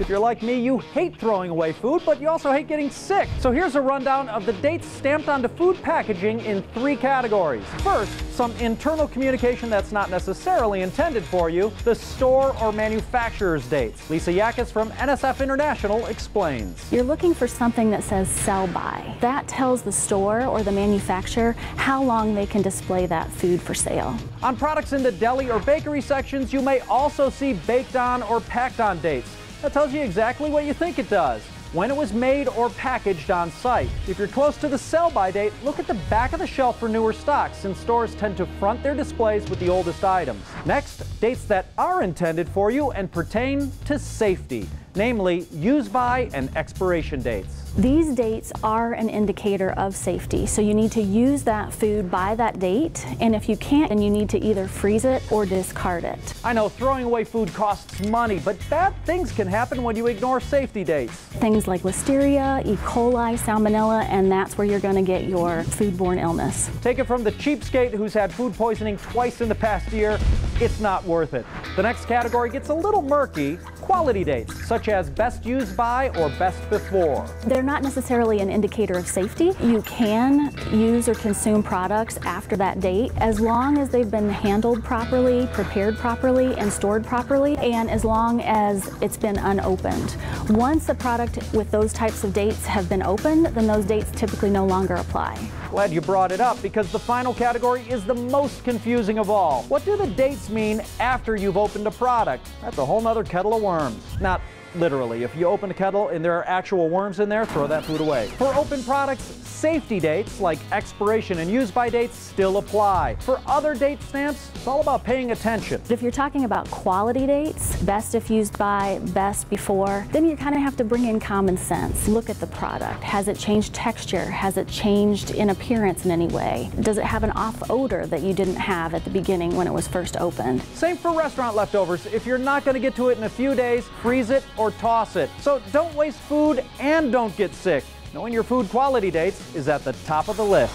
If you're like me, you hate throwing away food, but you also hate getting sick. So here's a rundown of the dates stamped onto food packaging in 3 categories. First, some internal communication that's not necessarily intended for you, the store or manufacturer's dates. Lisa Yakas from NSF International explains. You're looking for something that says sell by. That tells the store or the manufacturer how long they can display that food for sale. On products in the deli or bakery sections, you may also see baked on or packed on dates. That tells you exactly what you think it does, when it was made or packaged on site. If you're close to the sell-by date, look at the back of the shelf for newer stocks, since stores tend to front their displays with the oldest items. Next, dates that are intended for you and pertain to safety, namely use-by and expiration dates. These dates are an indicator of safety, so you need to use that food by that date, and if you can't, then you need to either freeze it or discard it. I know throwing away food costs money, but bad things can happen when you ignore safety dates. Things like Listeria, E. coli, Salmonella, and that's where you're going to get your foodborne illness. Take it from the cheapskate who's had food poisoning twice in the past year, it's not worth it. The next category gets a little murky, quality dates, such as best used by or best before. They're not necessarily an indicator of safety. You can use or consume products after that date as long as they've been handled properly, prepared properly, and stored properly, and as long as it's been unopened. Once a product with those types of dates have been opened, then those dates typically no longer apply. Glad you brought it up, because the final category is the most confusing of all. What do the dates mean after you've opened a product? That's a whole nother kettle of worms. Not literally. If you open a kettle and there are actual worms in there, throw that food away. For open products, safety dates like expiration and use-by dates still apply. For other date stamps, it's all about paying attention. If you're talking about quality dates, best if used by, best before, then you kind of have to bring in common sense. Look at the product. Has it changed texture? Has it changed in appearance in any way? Does it have an off odor that you didn't have at the beginning when it was first opened? Same for restaurant leftovers. If you're not going to get to it in a few days, freeze it or toss it. So don't waste food and don't get sick. Knowing your food quality dates is at the top of the list.